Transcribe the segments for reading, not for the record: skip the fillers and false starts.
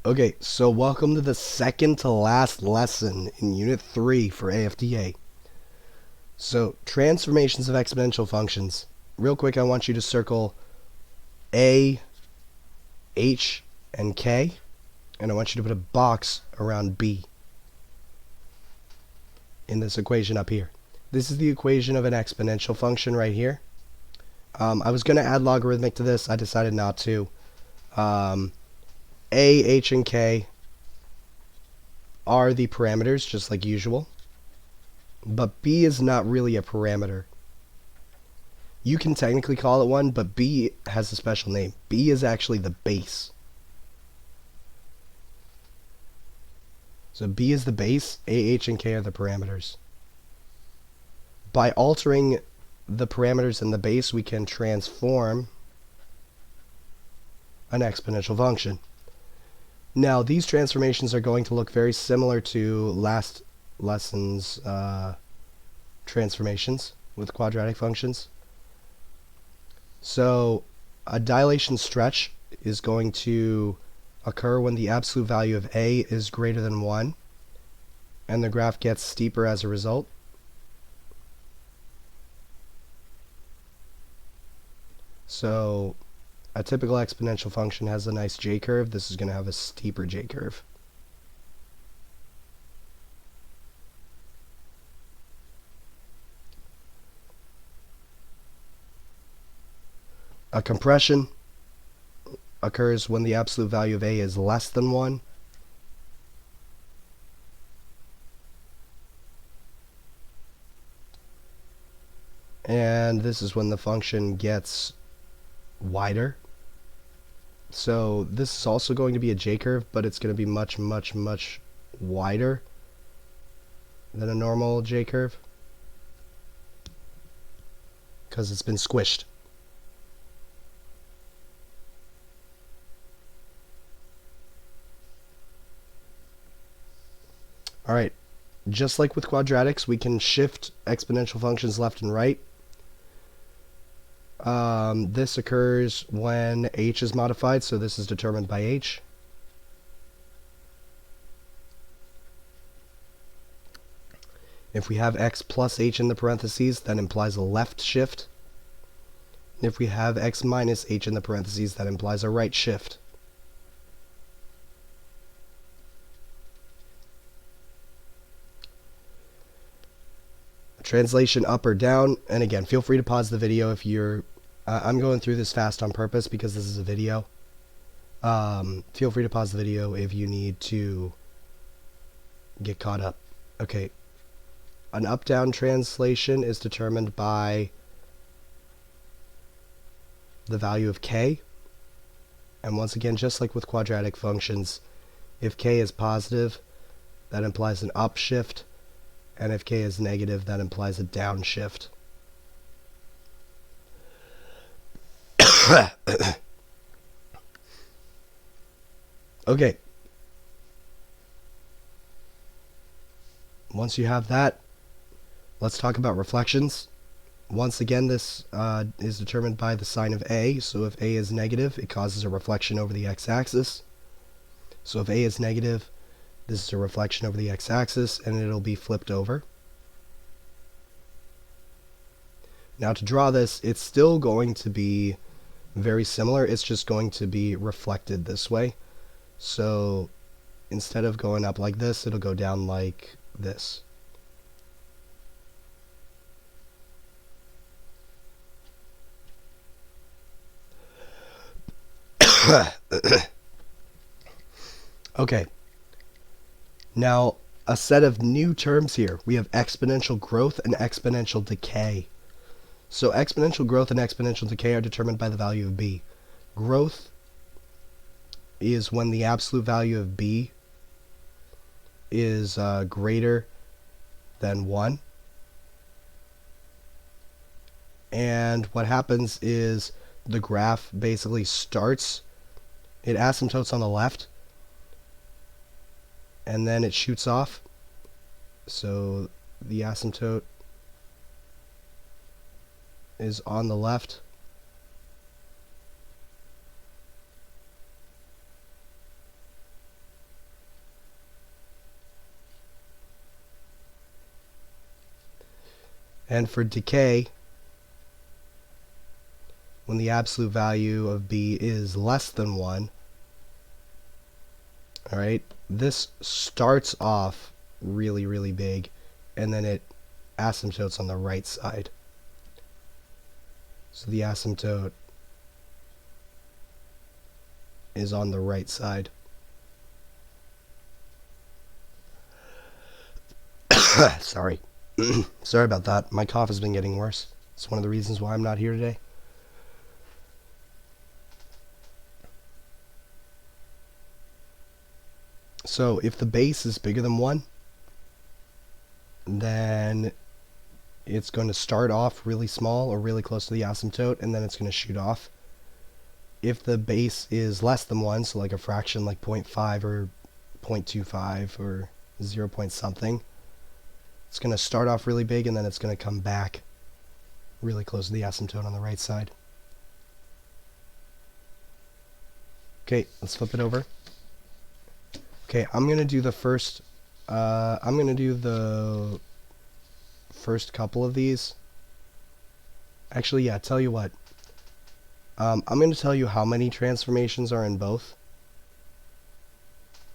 Okay, so welcome to the second to last lesson in Unit 3 for AFDA. So, transformations of exponential functions. Real quick, I want you to circle A, H, and K, and I want you to put a box around B in this equation up here. This is the equation of an exponential function right here. I was going to add logarithmic to this. I decided not to. A, H, and K are the parameters, just like usual. But B is not really a parameter. You can technically call it one, but B has a special name. B is actually the base. So B is the base, A, H, and K are the parameters. By altering the parameters in the base, we can transform an exponential function. Now, these transformations are going to look very similar to last lesson's transformations with quadratic functions. So, a dilation stretch is going to occur when the absolute value of A is greater than 1, and the graph gets steeper as a result. So, a typical exponential function has a nice J-curve. This is going to have a steeper J-curve. A compression occurs when the absolute value of A is less than 1. And this is when the function gets wider. So this is also going to be a J-curve, but it's going to be much wider than a normal J-curve because it's been squished. Alright, just like with quadratics, we can shift exponential functions left and right. This occurs when h is modified, so this is determined by h. If we have x plus h in the parentheses, that implies a left shift. If we have x minus h in the parentheses, that implies a right shift. Translation up or down, and again, feel free to pause the video if you're I'm going through this fast on purpose because this is a video. Feel free to pause the video if you need to get caught up. Okay, an up-down translation is determined by the value of k, and once again, just like with quadratic functions, if k is positive, that implies an upshift, and if k is negative, that implies a downshift. Okay. Once you have that, let's talk about reflections. Once again, this is determined by the sign of A. So if A is negative, it causes a reflection over the x-axis. So if A is negative, this is a reflection over the x-axis, and it'll be flipped over. Now to draw this, it's still going to be very similar. It's just going to be reflected this way. So instead of going up like this, it'll go down like this. Okay. Now, a set of new terms here. We have exponential growth and exponential decay. So exponential growth and exponential decay are determined by the value of b. Growth is when the absolute value of b is greater than 1. And what happens is the graph basically starts, it asymptotes on the left, and then it shoots off. So the asymptote is on the left. And for decay, when the absolute value of b is less than 1, alright, this starts off really, really big, and then it asymptotes on the right side. So the asymptote is on the right side. Sorry. Sorry about that. My cough has been getting worse. It's one of the reasons why I'm not here today. So if the base is bigger than 1, then it's going to start off really small or really close to the asymptote, and then it's going to shoot off. If the base is less than 1, so like a fraction like 0.5 or 0.25 or 0 point something, it's going to start off really big, and then it's going to come back really close to the asymptote on the right side. Okay, let's flip it over. Okay, I'm going to do the first couple of these. Actually, yeah, tell you what. I'm going to tell you how many transformations are in both,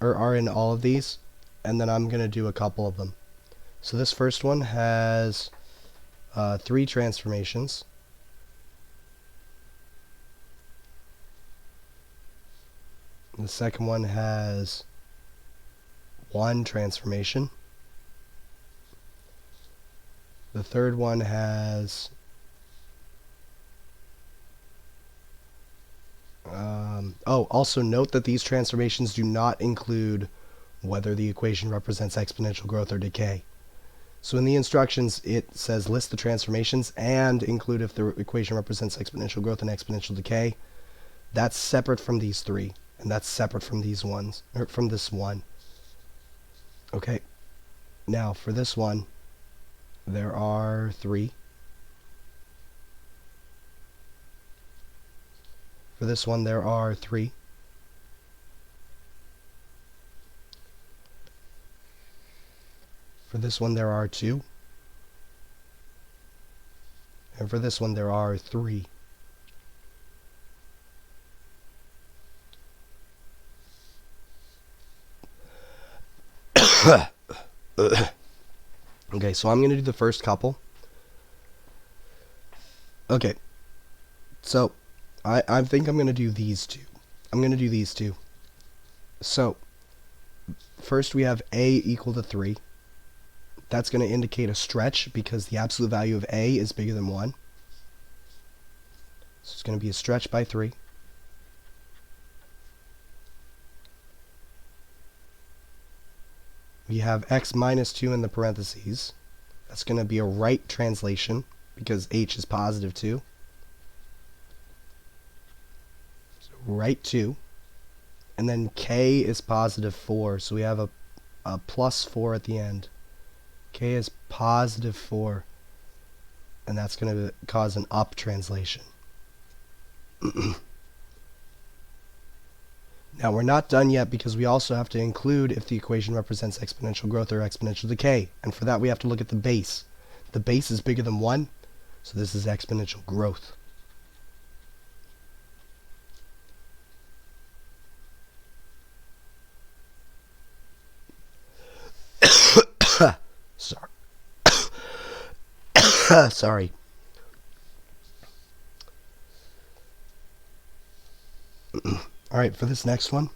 or are in all of these, and then I'm going to do a couple of them. So this first one has 3 transformations. The second one has 1 transformation. The third one has also note that these transformations do not include whether the equation represents exponential growth or decay. So in the instructions it says list the transformations and include if the equation represents exponential growth and exponential decay. That's separate from these 3, and that's separate from these ones, or from this one. Okay, now for this one, there are 3. For this one, there are 3. For this one, there are 2. And for this one, there are 3. Okay, so I'm going to do the first couple. Okay, so I think I'm going to do these 2. I'm going to do these 2. So, first we have a equal to 3. That's going to indicate a stretch because the absolute value of a is bigger than 1. So it's going to be a stretch by 3. We have x minus 2 in the parentheses. That's going to be a right translation because h is positive 2. So right 2. And then k is positive 4, so we have a plus 4 at the end. K is positive 4, and that's going to cause an up translation. Now we're not done yet because we also have to include if the equation represents exponential growth or exponential decay, and for that we have to look at the base. The base is bigger than 1, so this is exponential growth. Sorry. Sorry. Alright, for this next one,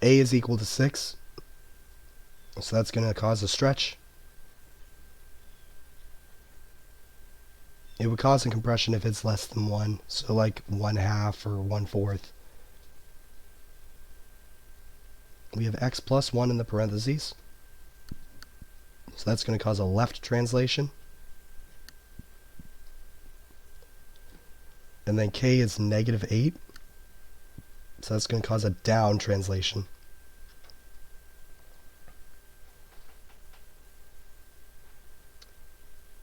a is equal to 6, so that's going to cause a stretch. It would cause a compression if it's less than 1, so like 1/2 or 1/4. We have x plus 1 in the parentheses, so that's going to cause a left translation. And then k is negative 8, so that's going to cause a down translation.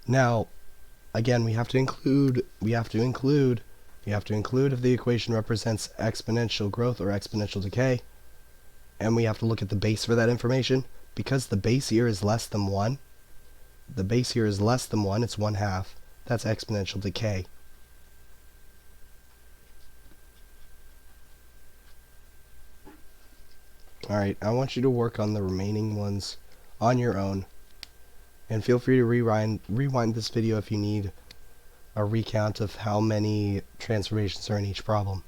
Now, again, we have to include if the equation represents exponential growth or exponential decay, and we have to look at the base for that information. Because the base here is less than 1, the base here is less than 1, it's 1/2. That's exponential decay. Alright, I want you to work on the remaining ones on your own. And feel free to rewind this video if you need a recount of how many transformations are in each problem.